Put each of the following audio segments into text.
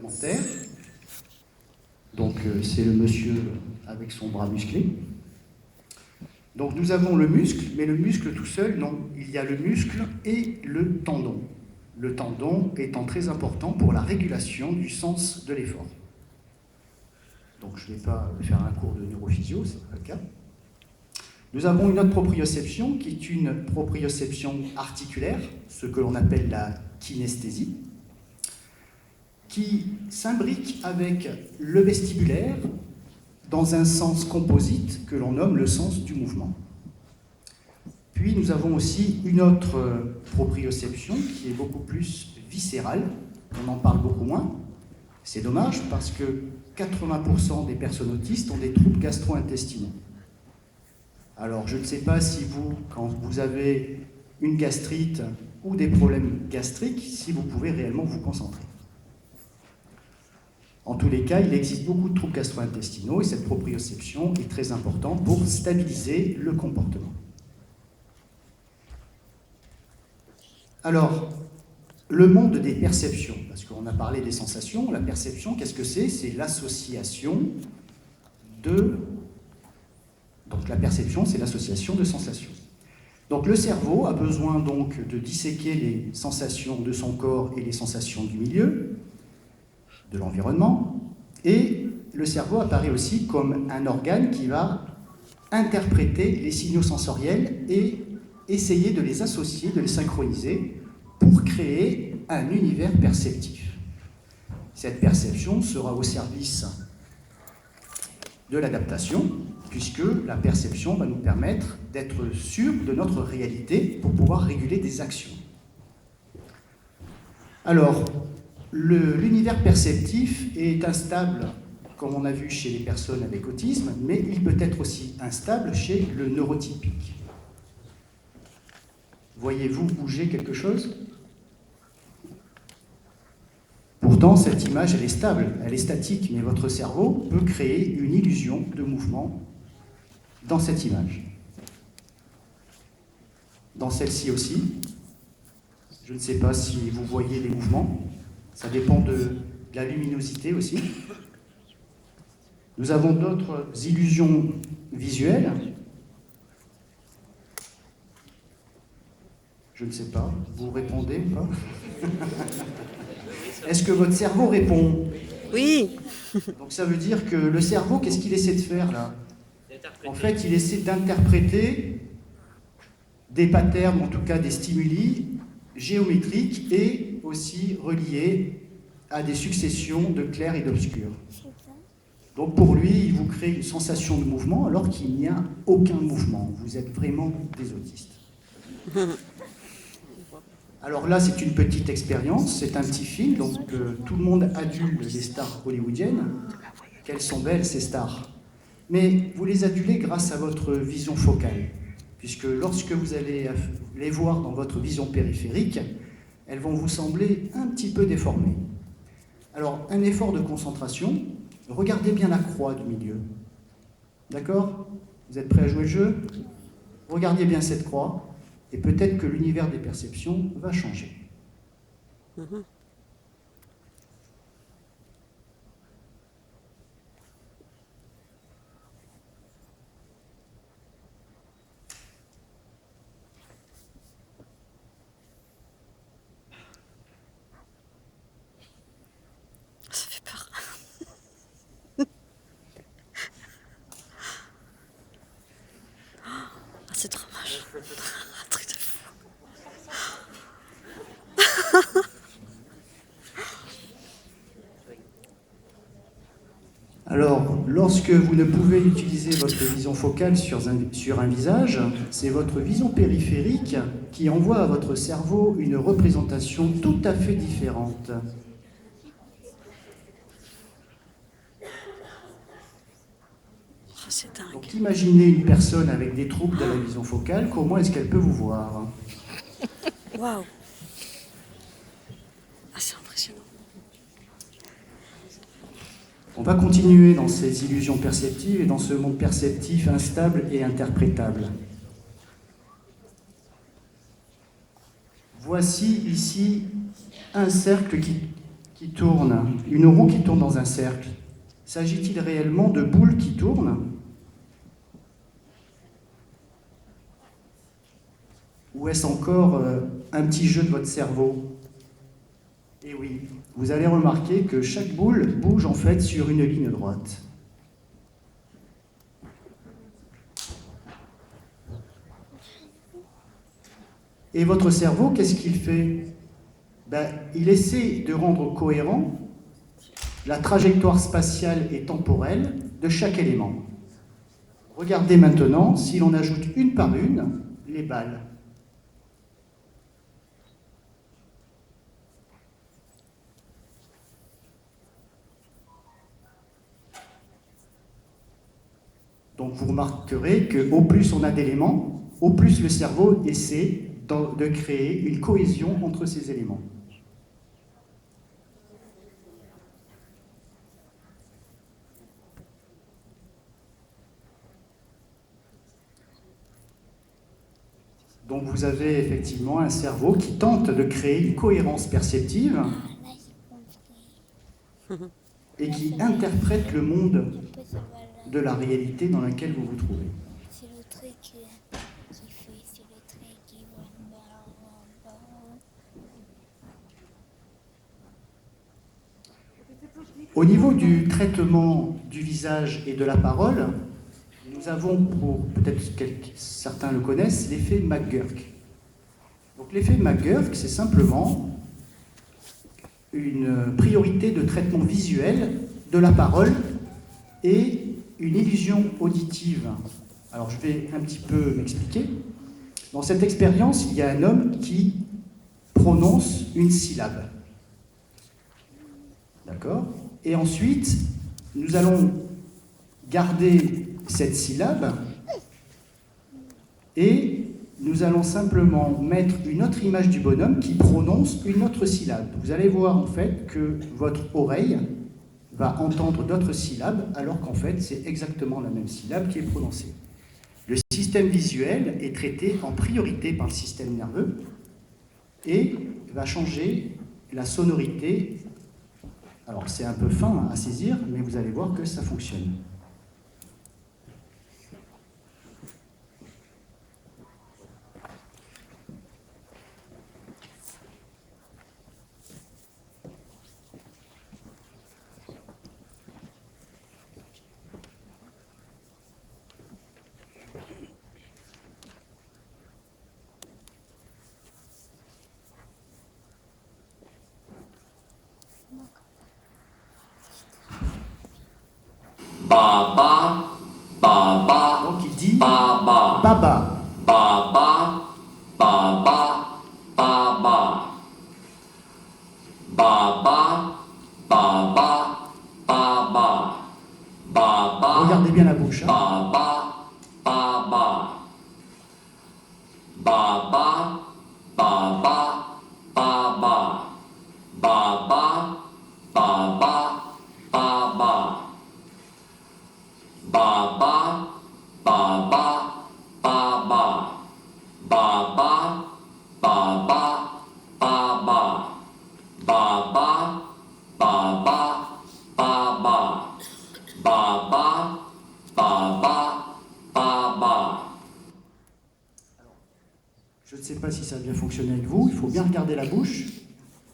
complémentaire. Donc c'est le monsieur avec son bras musclé. Donc nous avons le muscle, mais le muscle tout seul, non. Il y a le muscle et le tendon. Le tendon étant très important pour la régulation du sens de l'effort. Donc je ne vais pas faire un cours de neurophysio, ce n'est pas le cas. Nous avons une autre proprioception qui est une proprioception articulaire, ce que l'on appelle la kinesthésie, qui s'imbrique avec le vestibulaire dans un sens composite que l'on nomme le sens du mouvement. Puis nous avons aussi une autre proprioception qui est beaucoup plus viscérale, on en parle beaucoup moins. C'est dommage parce que 80% des personnes autistes ont des troubles gastro-intestinaux. Alors je ne sais pas si vous, quand vous avez une gastrite ou des problèmes gastriques, si vous pouvez réellement vous concentrer. En tous les cas, il existe beaucoup de troubles gastro-intestinaux et cette proprioception est très importante pour stabiliser le comportement. Alors, le monde des perceptions, parce qu'on a parlé des sensations, la perception, qu'est-ce que c'est? C'est l'association de... Donc la perception, c'est l'association de sensations. Donc le cerveau a besoin donc de disséquer les sensations de son corps et les sensations du milieu, de l'environnement, et le cerveau apparaît aussi comme un organe qui va interpréter les signaux sensoriels et essayer de les associer, de les synchroniser pour créer un univers perceptif. Cette perception sera au service de l'adaptation, puisque la perception va nous permettre d'être sûr de notre réalité pour pouvoir réguler des actions. Alors, l'univers perceptif est instable, comme on a vu chez les personnes avec autisme, mais il peut être aussi instable chez le neurotypique. Voyez-vous bouger quelque chose? Pourtant, cette image, elle est stable, elle est statique, mais votre cerveau peut créer une illusion de mouvement dans cette image. Dans celle-ci aussi, je ne sais pas si vous voyez les mouvements, ça dépend de la luminosité aussi. Nous avons d'autres illusions visuelles. Je ne sais pas, vous répondez ou pas? Est-ce que votre cerveau répond? Oui. Donc ça veut dire que le cerveau, qu'est-ce qu'il essaie de faire là? En fait, il essaie d'interpréter des patterns, en tout cas des stimuli géométriques et aussi reliés à des successions de clair et d'obscur. Donc pour lui, il vous crée une sensation de mouvement alors qu'il n'y a aucun mouvement. Vous êtes vraiment des autistes. Alors là, c'est une petite expérience, c'est un petit film, donc tout le monde adule les stars hollywoodiennes. Quelles sont belles ces stars! Mais vous les adulez grâce à votre vision focale, puisque lorsque vous allez les voir dans votre vision périphérique, elles vont vous sembler un petit peu déformées. Alors, un effort de concentration, regardez bien la croix du milieu. D'accord? Vous êtes prêts à jouer le jeu? Regardez bien cette croix. Et peut-être que l'univers des perceptions va changer. Ça fait peur. Ah, c'est trop moche. Un truc de fou. Alors, lorsque vous ne pouvez utiliser votre vision focale sur un visage, c'est votre vision périphérique qui envoie à votre cerveau une représentation tout à fait différente. Oh, c'est dingue. Donc imaginez une personne avec des troubles de la vision focale, comment est-ce qu'elle peut vous voir? Waouh. Ah, c'est impressionnant. On va continuer dans ces illusions perceptives et dans ce monde perceptif instable et interprétable. Voici ici un cercle qui qui tourne, une roue qui tourne dans un cercle, s'agit-il réellement de boules qui tournent? Ou est-ce encore un petit jeu de votre cerveau? Et oui, vous allez remarquer que chaque boule bouge en fait sur une ligne droite. Et votre cerveau, qu'est-ce qu'il fait? Il essaie de rendre cohérent la trajectoire spatiale et temporelle de chaque élément. Regardez maintenant, si l'on ajoute une par une, les balles. Donc vous remarquerez qu'au plus on a d'éléments, au plus le cerveau essaie de créer une cohésion entre ces éléments. Donc vous avez effectivement un cerveau qui tente de créer une cohérence perceptive et qui interprète le monde de la réalité dans laquelle vous vous trouvez. C'est le truc qui fait, c'est le truc qui va. Au niveau du traitement du visage et de la parole, nous avons, peut-être certains le connaissent, l'effet McGurk. Donc l'effet McGurk, c'est simplement une priorité de traitement visuel de la parole et une illusion auditive. Alors je vais un petit peu m'expliquer. Dans cette expérience, il y a un homme qui prononce une syllabe. D'accord? Et ensuite, nous allons garder cette syllabe et nous allons simplement mettre une autre image du bonhomme qui prononce une autre syllabe. Vous allez voir en fait que votre oreille va entendre d'autres syllabes alors qu'en fait c'est exactement la même syllabe qui est prononcée. Le système visuel est traité en priorité par le système nerveux et va changer la sonorité. Alors c'est un peu fin à saisir, mais vous allez voir que ça fonctionne. Baba, baba, Donc il dit baba, baba. baba, baba, baba, baba, baba, baba, baba. Regardez bien la bouche. Baba, baba, baba, baba, baba, baba, baba, baba. Baba, baba, baba, baba, baba, baba, baba, baba, baba, baba, baba, baba. Je ne sais pas si ça a bien fonctionné avec vous, il faut bien regarder la bouche.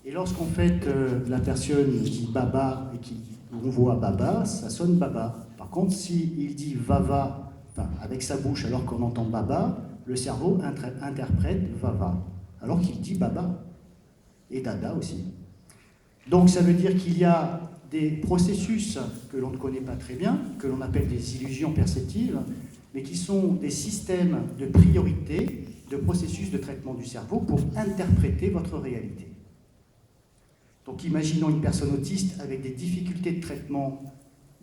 Et lorsqu'en fait la personne dit baba et qu'on voit baba, ça sonne baba. Par contre, s'il dit vava, enfin, avec sa bouche alors qu'on entend baba, le cerveau interprète vava, alors qu'il dit baba. Et dada aussi. Donc ça veut dire qu'il y a des processus que l'on ne connaît pas très bien, que l'on appelle des illusions perceptives, mais qui sont des systèmes de priorité, de processus de traitement du cerveau pour interpréter votre réalité. Donc imaginons une personne autiste avec des difficultés de traitement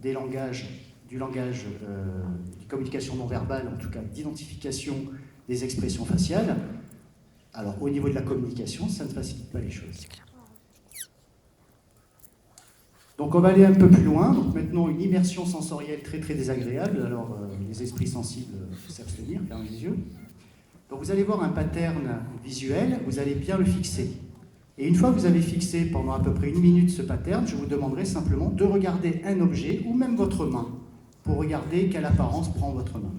du langage, de communication non verbale, en tout cas d'identification des expressions faciales. Alors au niveau de la communication, ça ne facilite pas les choses. Donc on va aller un peu plus loin. Donc maintenant une immersion sensorielle très très désagréable. Alors les esprits sensibles s'abstenir, fermez les yeux. Donc vous allez voir un pattern visuel, vous allez bien le fixer. Et une fois que vous avez fixé pendant à peu près 1 minute ce pattern, je vous demanderai simplement de regarder un objet ou même votre main pour regarder quelle apparence prend votre main.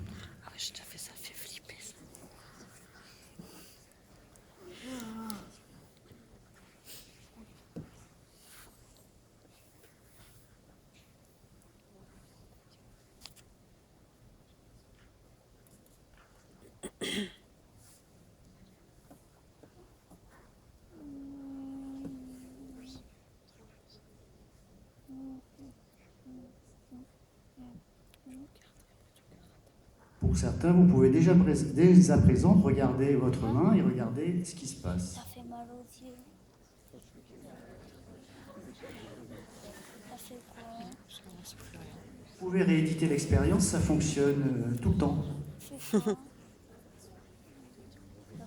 Ah ouais, j'ai déjà fait ça, fait flipper ça. Pour certains, vous pouvez déjà dès à présent regarder votre main et regarder ce qui se passe. Ça fait mal aux yeux. Ça fait quoi? Vous pouvez rééditer l'expérience, ça fonctionne tout le temps. C'est quoi?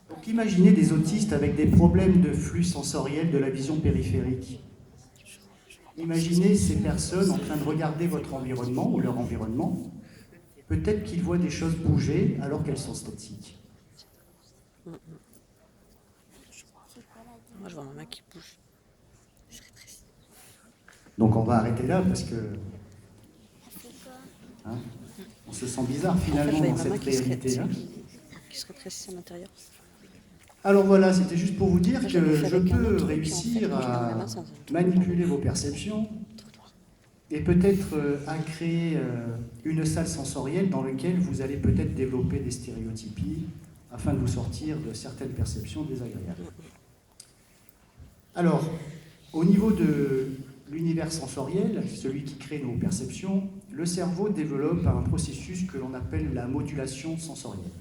Donc imaginez des autistes avec des problèmes de flux sensoriel de la vision périphérique. Imaginez ces personnes en train de regarder votre environnement ou leur environnement. Peut-être qu'ils voient des choses bouger alors qu'elles sont statiques. Moi, je vois ma main qui bouge. Je serais triste. Donc on va arrêter là parce que Ça fait quoi? on se sent bizarre En fait, je finalement voyais dans ma main cette qui se réalité-là. qui se rétrécit à l'intérieur. Alors voilà, c'était juste pour vous dire que J'avais fait je avec un peux autre truc, réussir en fait, quand je mets ma à main, ça faisait manipuler vos perceptions et peut-être à créer une salle sensorielle dans laquelle vous allez peut-être développer des stéréotypies afin de vous sortir de certaines perceptions désagréables. Alors, au niveau de l'univers sensoriel, celui qui crée nos perceptions, le cerveau développe un processus que l'on appelle la modulation sensorielle.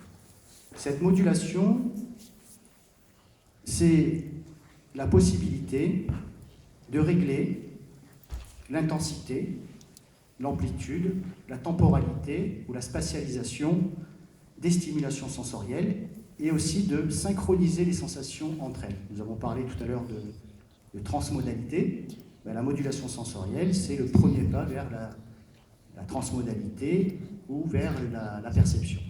Cette modulation, c'est la possibilité de régler l'intensité, l'amplitude, la temporalité ou la spatialisation des stimulations sensorielles et aussi de synchroniser les sensations entre elles. Nous avons parlé tout à l'heure de transmodalité. La modulation sensorielle, c'est le premier pas vers la transmodalité ou vers la perception.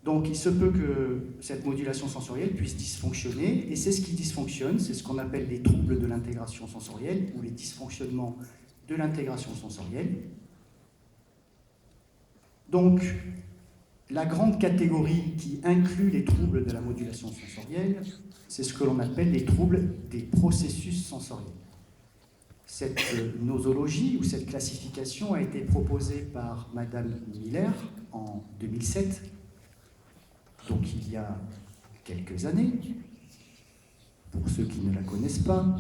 Donc il se peut que cette modulation sensorielle puisse dysfonctionner, et c'est ce qui dysfonctionne, c'est ce qu'on appelle les troubles de l'intégration sensorielle ou les dysfonctionnements de l'intégration sensorielle. Donc la grande catégorie qui inclut les troubles de la modulation sensorielle, c'est ce que l'on appelle les troubles des processus sensoriels. Cette nosologie ou cette classification a été proposée par Madame Miller en 2007, donc il y a quelques années. Pour ceux qui ne la connaissent pas,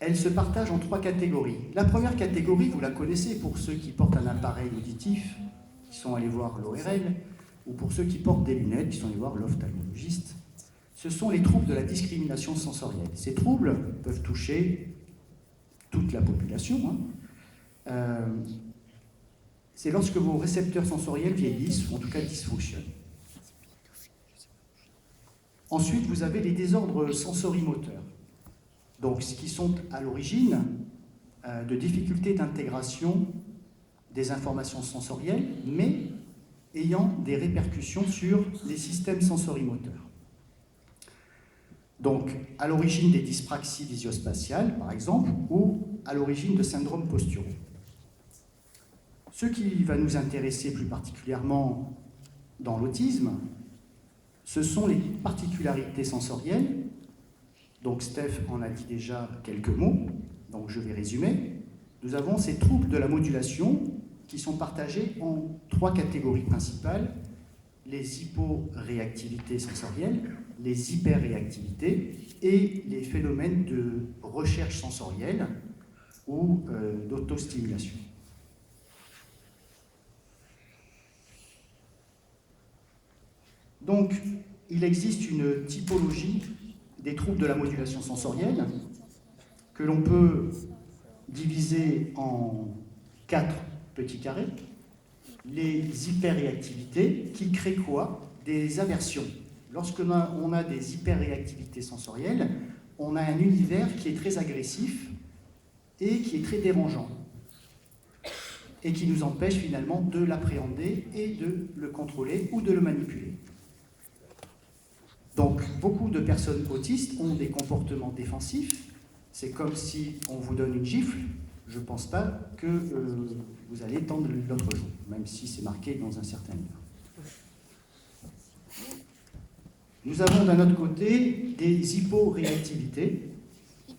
elle se partage en 3 catégories. La première catégorie, vous la connaissez pour ceux qui portent un appareil auditif, qui sont allés voir l'ORL, ou pour ceux qui portent des lunettes, qui sont allés voir l'ophtalmologiste. Ce sont les troubles de la discrimination sensorielle. Ces troubles peuvent toucher toute la population. C'est lorsque vos récepteurs sensoriels vieillissent, ou en tout cas dysfonctionnent. Ensuite, vous avez les désordres sensorimoteurs. Donc, ce qui sont à l'origine de difficultés d'intégration des informations sensorielles, mais ayant des répercussions sur les systèmes sensorimoteurs. Donc, à l'origine des dyspraxies visio-spatiales, par exemple, ou à l'origine de syndromes posturaux. Ce qui va nous intéresser plus particulièrement dans l'autisme, ce sont les particularités sensorielles. Donc Steph en a dit déjà quelques mots, donc je vais résumer. Nous avons ces troubles de la modulation qui sont partagés en 3 catégories principales: les hyporéactivités sensorielles, les hyperréactivités et les phénomènes de recherche sensorielle ou d'autostimulation. Donc, il existe une typologie des troubles de la modulation sensorielle que l'on peut diviser en 4 petits carrés. Les hyperréactivités qui créent quoi? Des aversions. Lorsqu'on a des hyperréactivités sensorielles, on a un univers qui est très agressif et qui est très dérangeant et qui nous empêche finalement de l'appréhender et de le contrôler ou de le manipuler. Donc, beaucoup de personnes autistes ont des comportements défensifs. C'est comme si on vous donne une gifle. Je ne pense pas que vous allez tendre l'autre joue, même si c'est marqué dans un certain livre. Nous avons d'un autre côté des hyporéactivités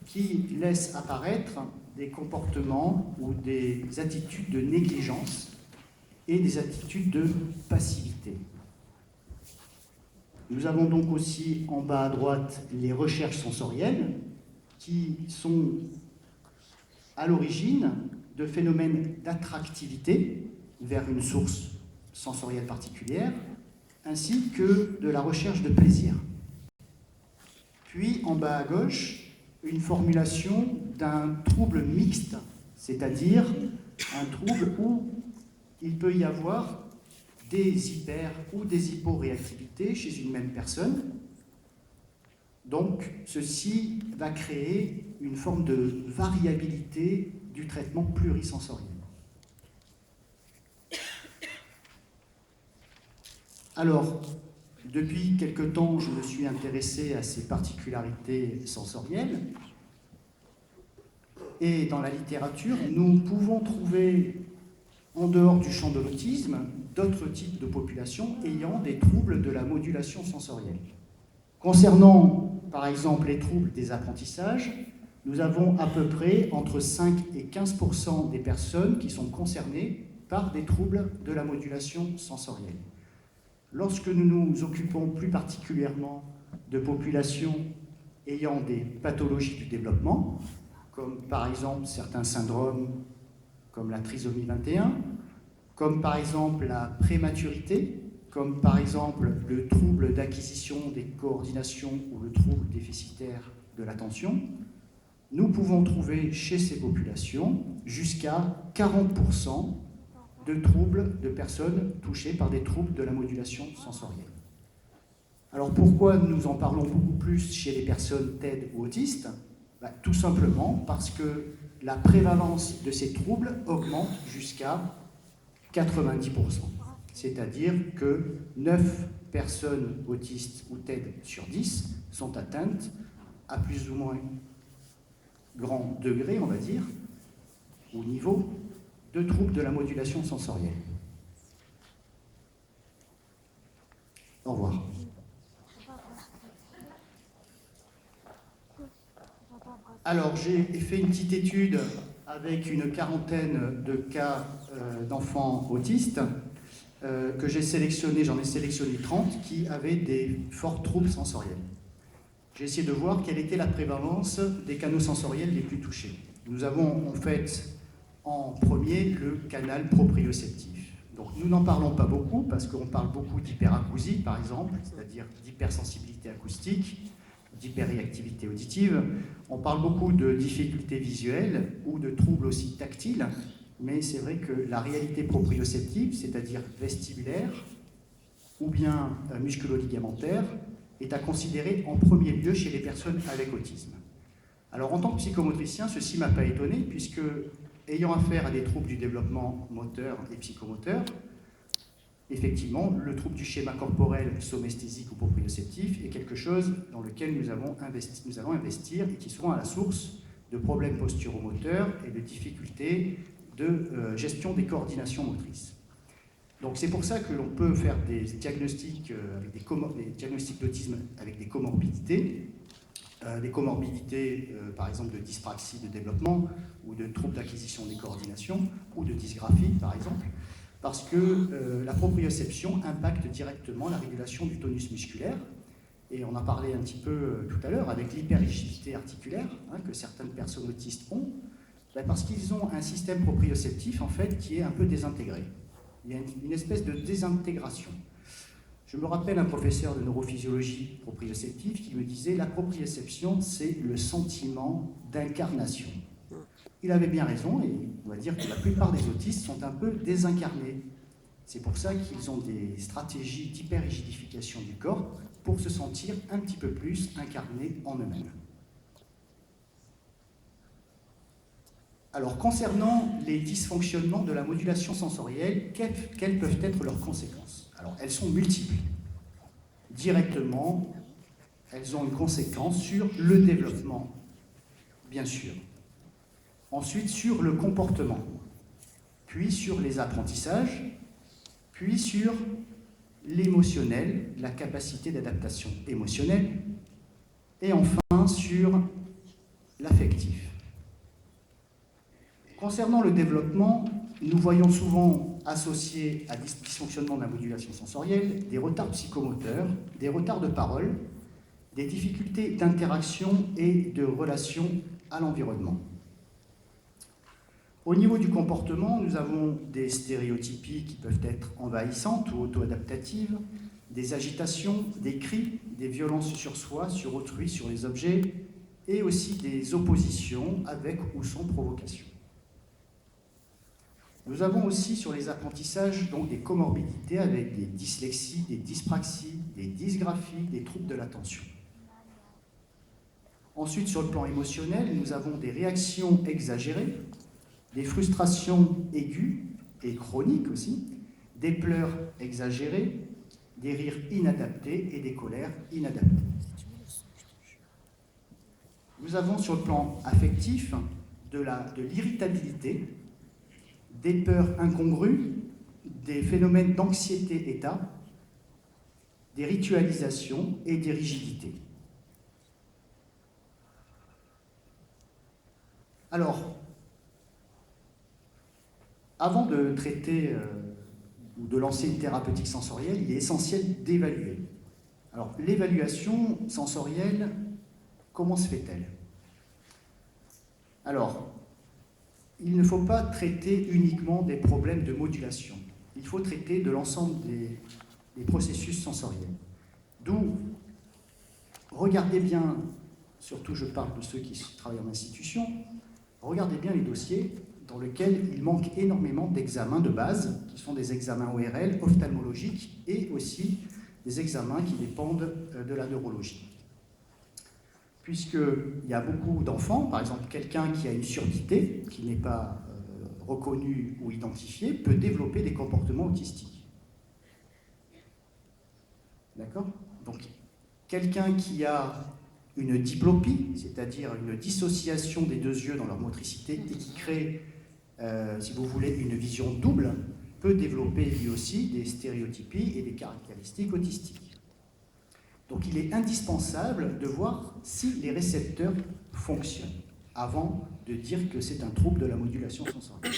qui laissent apparaître des comportements ou des attitudes de négligence et des attitudes de passivité. Nous avons donc aussi en bas à droite les recherches sensorielles qui sont à l'origine de phénomènes d'attractivité vers une source sensorielle particulière, ainsi que de la recherche de plaisir. Puis, en bas à gauche, une formulation d'un trouble mixte, c'est-à-dire un trouble où il peut y avoir des hyper- ou des hyporéactivités chez une même personne. Donc, ceci va créer une forme de variabilité du traitement plurisensoriel. Alors, depuis quelque temps, je me suis intéressé à ces particularités sensorielles. Et dans la littérature, nous pouvons trouver, en dehors du champ de l'autisme, d'autres types de populations ayant des troubles de la modulation sensorielle. Concernant, par exemple, les troubles des apprentissages, nous avons à peu près entre 5 et 15% des personnes qui sont concernées par des troubles de la modulation sensorielle. Lorsque nous nous occupons plus particulièrement de populations ayant des pathologies du développement, comme par exemple certains syndromes comme la trisomie 21, comme par exemple la prématurité, comme par exemple le trouble d'acquisition des coordinations ou le trouble déficitaire de l'attention, nous pouvons trouver chez ces populations jusqu'à 40% de troubles de personnes touchées par des troubles de la modulation sensorielle. Alors pourquoi nous en parlons beaucoup plus chez les personnes TED ou autistes ? Tout simplement parce que la prévalence de ces troubles augmente jusqu'à 90%. C'est-à-dire que 9 personnes autistes ou TED sur 10 sont atteintes à plus ou moins grand degré, on va dire, au niveau de troubles de la modulation sensorielle. Au revoir. Alors, j'ai fait une petite étude avec une quarantaine de cas d'enfants autistes que j'ai sélectionnés, j'en ai sélectionné 30 qui avaient des forts troubles sensoriels. J'ai essayé de voir quelle était la prévalence des canaux sensoriels les plus touchés. Nous avons en fait en premier le canal proprioceptif. Donc nous n'en parlons pas beaucoup parce qu'on parle beaucoup d'hyperacousie par exemple, c'est-à-dire d'hypersensibilité acoustique, d'hyperréactivité auditive. On parle beaucoup de difficultés visuelles ou de troubles aussi tactiles, mais c'est vrai que la réalité proprioceptive, c'est-à-dire vestibulaire ou bien musculo-ligamentaire, est à considérer en premier lieu chez les personnes avec autisme. Alors en tant que psychomotricien, ceci ne m'a pas étonné, puisque ayant affaire à des troubles du développement moteur et psychomoteur, effectivement, le trouble du schéma corporel somesthésique ou proprioceptif est quelque chose dans lequel nous allons investir et qui seront à la source de problèmes posturomoteurs et de difficultés de gestion des coordinations motrices. Donc c'est pour ça que l'on peut faire des diagnostics, des diagnostics d'autisme avec des comorbidités, par exemple de dyspraxie de développement ou de troubles d'acquisition des coordinations ou de dysgraphie par exemple, parce que la proprioception impacte directement la régulation du tonus musculaire, et on en parlait un petit peu tout à l'heure avec l'hyperrigidité articulaire que certaines personnes autistes ont, parce qu'ils ont un système proprioceptif en fait qui est un peu désintégré. Il y a une espèce de désintégration. Je me rappelle un professeur de neurophysiologie proprioceptive qui me disait « la proprioception, c'est le sentiment d'incarnation ». Il avait bien raison, et on va dire que la plupart des autistes sont un peu désincarnés. C'est pour ça qu'ils ont des stratégies d'hyperrigidification du corps pour se sentir un petit peu plus incarnés en eux-mêmes. Alors, concernant les dysfonctionnements de la modulation sensorielle, quelles peuvent être leurs conséquences? Alors, elles sont multiples. Directement, elles ont une conséquence sur le développement, bien sûr. Ensuite, sur le comportement, puis sur les apprentissages, puis sur l'émotionnel, la capacité d'adaptation émotionnelle, et enfin sur l'affectif. Concernant le développement, nous voyons souvent associés à des dysfonctionnements de la modulation sensorielle des retards psychomoteurs, des retards de parole, des difficultés d'interaction et de relation à l'environnement. Au niveau du comportement, nous avons des stéréotypies qui peuvent être envahissantes ou auto-adaptatives, des agitations, des cris, des violences sur soi, sur autrui, sur les objets, et aussi des oppositions avec ou sans provocation. Nous avons aussi sur les apprentissages donc des comorbidités avec des dyslexies, des dyspraxies, des dysgraphies, des troubles de l'attention. Ensuite, sur le plan émotionnel, nous avons des réactions exagérées, des frustrations aiguës et chroniques aussi, des pleurs exagérés, des rires inadaptés et des colères inadaptées. Nous avons sur le plan affectif de l'irritabilité, des peurs incongrues, des phénomènes d'anxiété-état, des ritualisations et des rigidités. Alors, avant de traiter ou de lancer une thérapeutique sensorielle, il est essentiel d'évaluer. Alors, l'évaluation sensorielle, comment se fait-elle? Alors, il ne faut pas traiter uniquement des problèmes de modulation. Il faut traiter de l'ensemble des processus sensoriels. D'où, regardez bien, surtout je parle de ceux qui travaillent en institution, regardez bien les dossiers dans lesquels il manque énormément d'examens de base, qui sont des examens ORL, ophtalmologiques, et aussi des examens qui dépendent de la neurologie. Puisqu'il y a beaucoup d'enfants, par exemple quelqu'un qui a une surdité, qui n'est pas reconnu ou identifié, peut développer des comportements autistiques. D'accord? Donc, quelqu'un qui a une diplopie, c'est-à-dire une dissociation des deux yeux dans leur motricité et qui crée, si vous voulez, une vision double, peut développer lui aussi des stéréotypies et des caractéristiques autistiques. Donc il est indispensable de voir si les récepteurs fonctionnent avant de dire que c'est un trouble de la modulation sensorielle.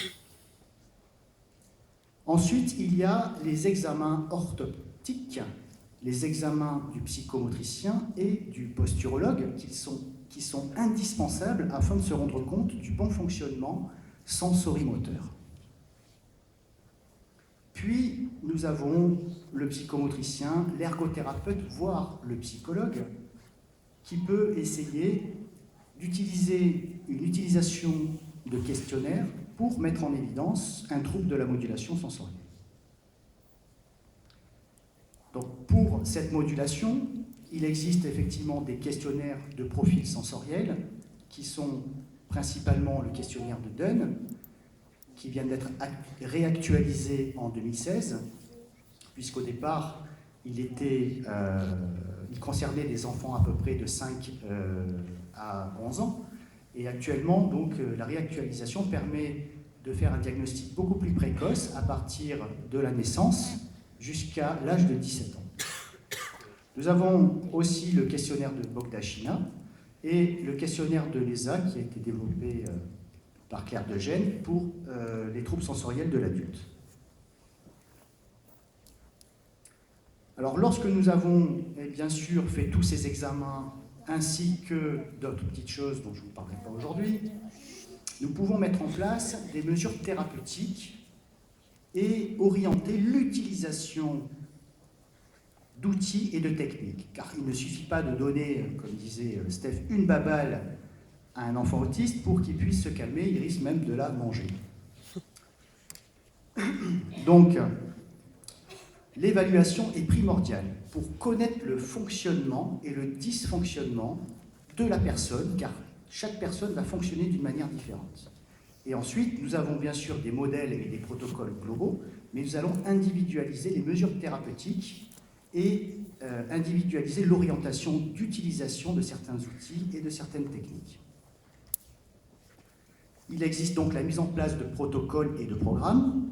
Ensuite, il y a les examens orthoptiques, les examens du psychomotricien et du posturologue qui sont indispensables afin de se rendre compte du bon fonctionnement sensorimoteur. Puis, nous avons le psychomotricien, l'ergothérapeute, voire le psychologue, qui peut essayer d'utiliser une utilisation de questionnaires pour mettre en évidence un trouble de la modulation sensorielle. Donc, pour cette modulation, il existe effectivement des questionnaires de profil sensoriel, qui sont principalement le questionnaire de Dunn, qui vient d'être réactualisé en 2016, puisqu'au départ, il concernait des enfants à peu près de 5 à 11 ans, et actuellement, donc, la réactualisation permet de faire un diagnostic beaucoup plus précoce à partir de la naissance jusqu'à l'âge de 17 ans. Nous avons aussi le questionnaire de Bogdachina et le questionnaire de l'ESA qui a été développé par Claire Degène pour les troubles sensoriels de l'adulte. Alors, lorsque nous avons bien sûr fait tous ces examens ainsi que d'autres petites choses dont je ne vous parlerai pas aujourd'hui, nous pouvons mettre en place des mesures thérapeutiques et orienter l'utilisation d'outils et de techniques. Car il ne suffit pas de donner, comme disait Steph, une babale à un enfant autiste pour qu'il puisse se calmer, il risque même de la manger. Donc, l'évaluation est primordiale pour connaître le fonctionnement et le dysfonctionnement de la personne, car chaque personne va fonctionner d'une manière différente. Et ensuite, nous avons bien sûr des modèles et des protocoles globaux, mais nous allons individualiser les mesures thérapeutiques et individualiser l'orientation d'utilisation de certains outils et de certaines techniques. Il existe donc la mise en place de protocoles et de programmes,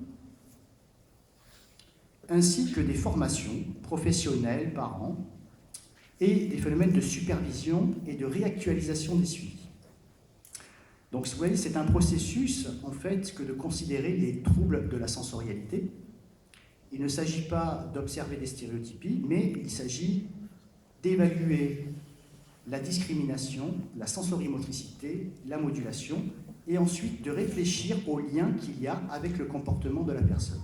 ainsi que des formations professionnelles par an et des phénomènes de supervision et de réactualisation des suivis. Donc, vous voyez, c'est un processus, en fait, que de considérer les troubles de la sensorialité. Il ne s'agit pas d'observer des stéréotypies, mais il s'agit d'évaluer la discrimination, la sensorimotricité, la modulation, et ensuite de réfléchir aux liens qu'il y a avec le comportement de la personne.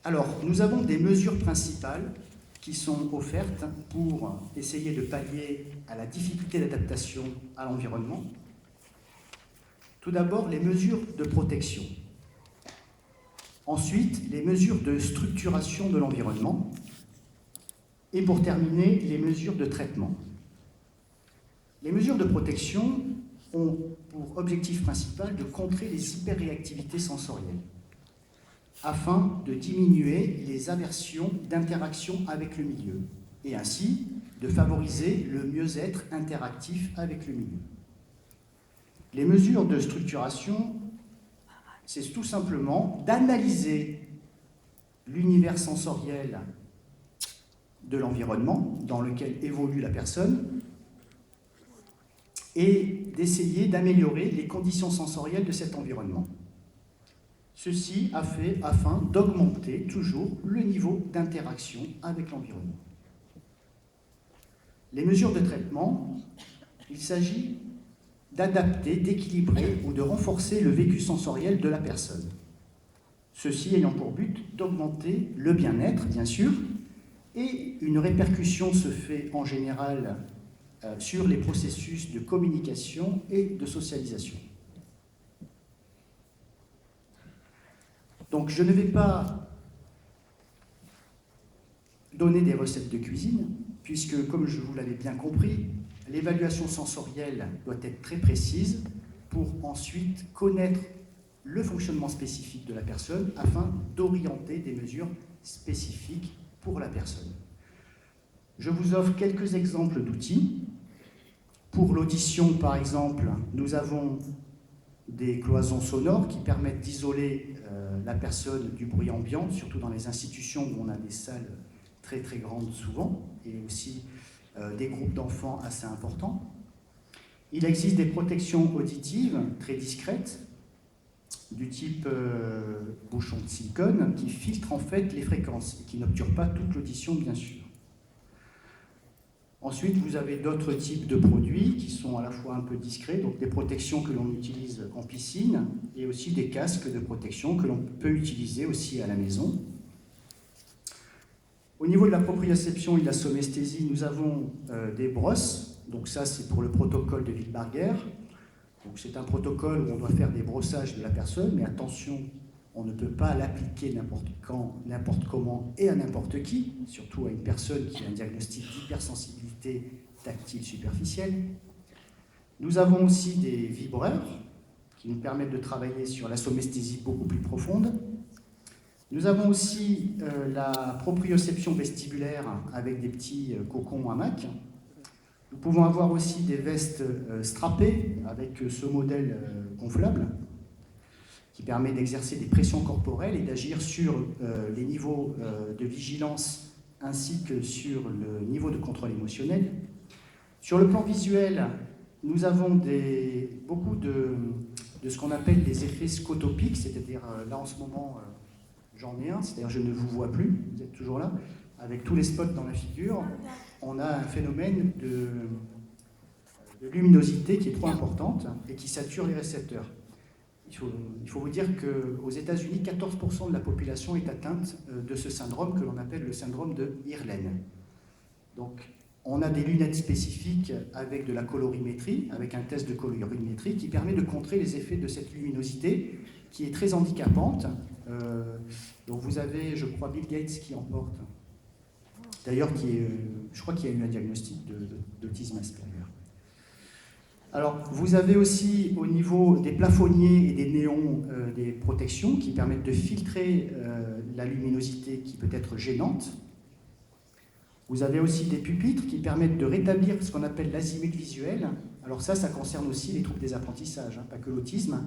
Alors, nous avons des mesures principales qui sont offertes pour essayer de pallier à la difficulté d'adaptation à l'environnement. Tout d'abord, les mesures de protection. Ensuite, les mesures de structuration de l'environnement. Et pour terminer, les mesures de traitement. Les mesures de protection ont pour objectif principal de contrer les hyperréactivités sensorielles, afin de diminuer les aversions d'interaction avec le milieu, et ainsi de favoriser le mieux-être interactif avec le milieu. Les mesures de structuration, c'est tout simplement d'analyser l'univers sensoriel de l'environnement dans lequel évolue la personne et d'essayer d'améliorer les conditions sensorielles de cet environnement. Ceci a fait afin d'augmenter toujours le niveau d'interaction avec l'environnement. Les mesures de traitement, il s'agit d'adapter, d'équilibrer ou de renforcer le vécu sensoriel de la personne. Ceci ayant pour but d'augmenter le bien-être, bien sûr, et une répercussion se fait en général sur les processus de communication et de socialisation. Donc je ne vais pas donner des recettes de cuisine, puisque, comme je vous l'avais bien compris, l'évaluation sensorielle doit être très précise pour ensuite connaître le fonctionnement spécifique de la personne afin d'orienter des mesures spécifiques pour la personne. Je vous offre quelques exemples d'outils. Pour l'audition, par exemple, nous avons des cloisons sonores qui permettent d'isoler la personne du bruit ambiant, surtout dans les institutions où on a des salles très très grandes souvent, et aussi des groupes d'enfants assez importants. Il existe des protections auditives très discrètes, du type bouchon de silicone, qui filtrent en fait les fréquences, et qui n'obturent pas toute l'audition, bien sûr. Ensuite, vous avez d'autres types de produits qui sont à la fois un peu discrets, donc des protections que l'on utilise en piscine, et aussi des casques de protection que l'on peut utiliser aussi à la maison. Au niveau de la proprioception et de la somesthésie, nous avons des brosses. Donc ça, c'est pour le protocole de Wildbarger. Donc c'est un protocole où on doit faire des brossages de la personne, mais attention, on ne peut pas l'appliquer n'importe quand, n'importe comment et à n'importe qui, surtout à une personne qui a un diagnostic d'hypersensibilité tactile superficielle. Nous avons aussi des vibreurs qui nous permettent de travailler sur la somesthésie beaucoup plus profonde. Nous avons aussi la proprioception vestibulaire avec des petits cocons hamacs. Nous pouvons avoir aussi des vestes strappées avec ce modèle gonflable qui permet d'exercer des pressions corporelles et d'agir sur les niveaux de vigilance ainsi que sur le niveau de contrôle émotionnel. Sur le plan visuel, nous avons beaucoup de ce qu'on appelle des effets scotopiques, c'est-à-dire là en ce moment, j'en ai un, c'est-à-dire je ne vous vois plus, vous êtes toujours là, avec tous les spots dans la figure, on a un phénomène de luminosité qui est trop importante et qui sature les récepteurs. Il faut vous dire qu'aux États-Unis, 14% de la population est atteinte de ce syndrome que l'on appelle le syndrome de Irlen. Donc, on a des lunettes spécifiques avec de la colorimétrie, avec un test de colorimétrie qui permet de contrer les effets de cette luminosité qui est très handicapante. Donc vous avez, je crois, Bill Gates qui en porte. D'ailleurs, je crois qu'il y a eu un diagnostic d'autisme Asperger. Alors, vous avez aussi au niveau des plafonniers et des néons des protections qui permettent de filtrer la luminosité qui peut être gênante. Vous avez aussi des pupitres qui permettent de rétablir ce qu'on appelle l'azimut visuel. Alors ça concerne aussi les troubles des apprentissages, hein, pas que l'autisme.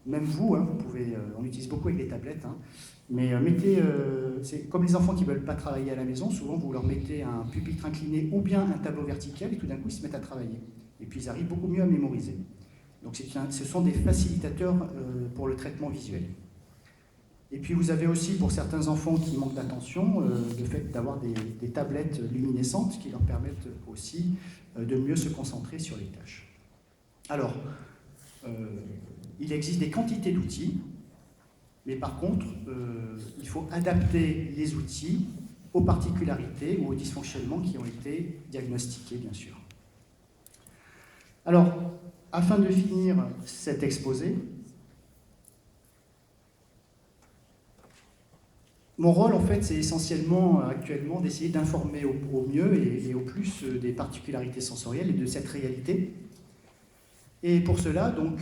Même vous, hein, vous pouvez, on utilise beaucoup avec les tablettes, hein, mais c'est comme les enfants qui ne veulent pas travailler à la maison, souvent vous leur mettez un pupitre incliné ou bien un tableau vertical et tout d'un coup ils se mettent à travailler. Et puis ils arrivent beaucoup mieux à mémoriser. Donc ce sont des facilitateurs pour le traitement visuel. Et puis vous avez aussi pour certains enfants qui manquent d'attention le fait d'avoir des tablettes luminescentes qui leur permettent aussi de mieux se concentrer sur les tâches. Alors, il existe des quantités d'outils, mais par contre, il faut adapter les outils aux particularités ou aux dysfonctionnements qui ont été diagnostiqués, bien sûr. Alors, afin de finir cet exposé, mon rôle, en fait, c'est essentiellement, actuellement, d'essayer d'informer au mieux et au plus des particularités sensorielles et de cette réalité. Et pour cela, donc,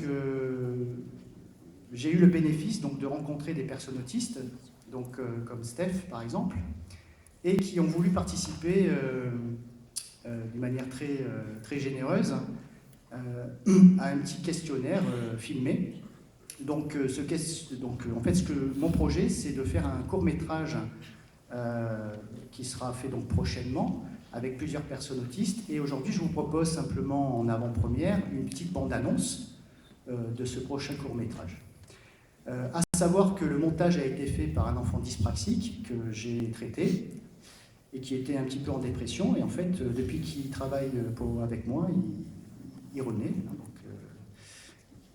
j'ai eu le bénéfice donc, de rencontrer des personnes autistes, donc, comme Steph, par exemple, et qui ont voulu participer d'une manière très généreuse à un petit questionnaire filmé. Donc, en fait, mon projet, c'est de faire un court-métrage qui sera fait donc prochainement avec plusieurs personnes autistes. Et aujourd'hui, je vous propose simplement en avant-première une petite bande-annonce de ce prochain court-métrage. À savoir que le montage a été fait par un enfant dyspraxique que j'ai traité et qui était un petit peu en dépression. Et en fait, depuis qu'il travaille avec moi, il renaît.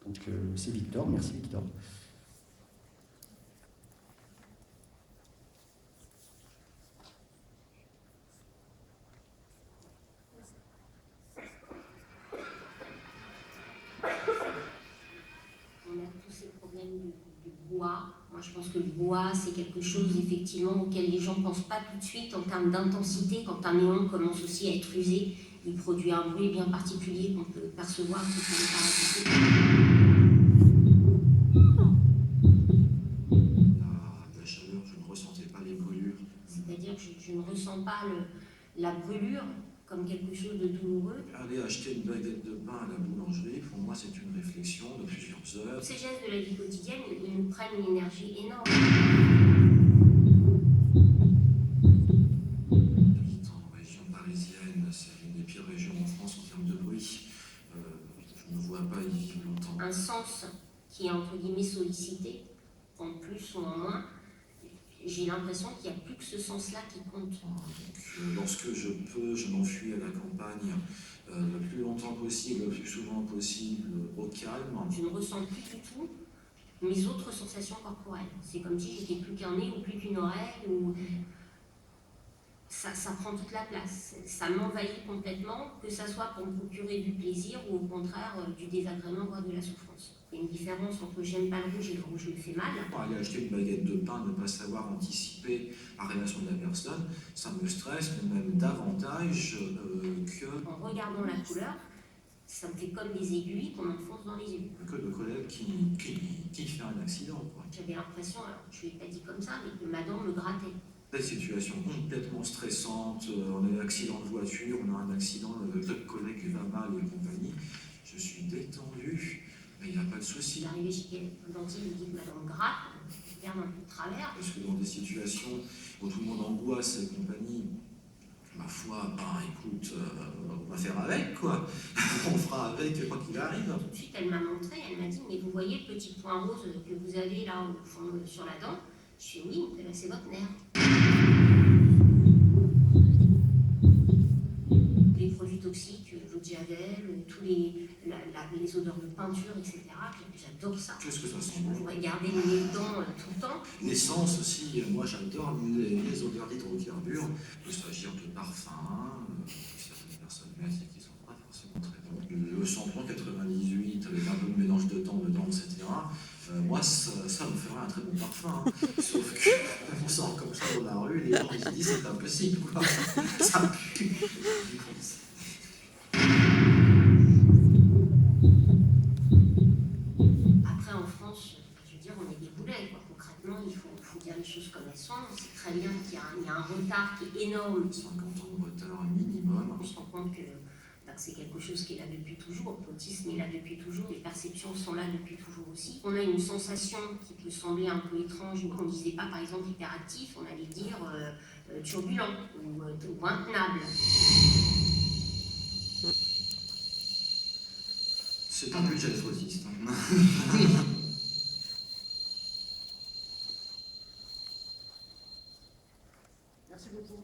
Donc c'est Victor, merci Victor. On a tous ces problèmes du bois. Moi je pense que le bois c'est quelque chose effectivement auquel les gens ne pensent pas tout de suite en termes d'intensité. Quand un néon commence aussi à être usé, il produit un bruit bien particulier qu'on peut percevoir si on n'est pas La chaleur, je ne ressentais pas les brûlures. C'est-à-dire que je ne ressens pas la brûlure comme quelque chose de douloureux. Aller acheter une baguette de pain à la boulangerie, pour moi c'est une réflexion de plusieurs heures. Ces gestes de la vie quotidienne, ils nous prennent une énergie énorme. Habitant en région parisienne, c'est une des pires régions en France en termes de bruit. Je ne vois pas y vivre longtemps. Un sens qui est entre guillemets sollicité, en plus ou en moins, j'ai l'impression qu'il n'y a plus que ce sens-là qui compte. Donc, lorsque je peux, je m'enfuis à la campagne le plus longtemps possible, le plus souvent possible, au calme. Je ne ressens plus du tout mes autres sensations corporelles. C'est comme si j'étais plus qu'un nez ou plus qu'une oreille. Ou... Ça prend toute la place. Ça m'envahit complètement, que ça soit pour me procurer du plaisir ou au contraire du désagrément, voire de la souffrance. Il y a une différence entre j'aime pas le rouge et le rouge me fait mal. Aller acheter une baguette de pain, ne pas savoir anticiper la réaction de la personne, ça me stresse même davantage que... En regardant la couleur, ça me fait comme des aiguilles qu'on enfonce dans les yeux. Que de collègues qui fait un accident. J'avais l'impression, alors je ne l'ai pas dit comme ça, mais que ma dent me grattait. Des situations complètement stressantes, on a un accident de voiture, on a un accident, le collègue va mal et compagnie. Je suis détendu, mais il n'y a pas de souci. J'arrivais chez le dentiste, il me dit que ma dent gratte, je regarde un peu de travers. Parce que dans des situations où tout le monde angoisse et compagnie, ma foi, ben écoute, on va faire avec quoi. On fera avec quoi qu'il arrive. Tout de suite, elle m'a montré, elle m'a dit, mais vous voyez le petit point rose que vous avez là au fond sur la dent? Je suis oui, c'est votre nerf. Les produits toxiques, l'eau de javel, tous les odeurs de peinture, etc. J'adore ça. Qu'est-ce que ça sent Je pourrais garder mes dents tout le temps. L'essence aussi, moi j'adore les odeurs d'hydrocarbures. Il peut s'agir de parfums, certaines personnes mettent et qui ne sont pas forcément très bons. Le shampoing 98 avec un peu de mélange de temps dedans, etc. Moi, ça me ferait un très bon parfum. Hein. Sauf que on sort comme ça dans la rue, les gens ils se disent c'est impossible. Quoi. Ça pue. énorme. 50 ans de retard minimum. On se rend compte que c'est quelque chose qui est là depuis toujours. L'autisme est là depuis toujours, les perceptions sont là depuis toujours aussi. On a une sensation qui peut sembler un peu étrange, mais qu'on ne disait pas par exemple hyperactif, on allait dire turbulent ou intenable. C'est un budget d'être autiste. Merci beaucoup.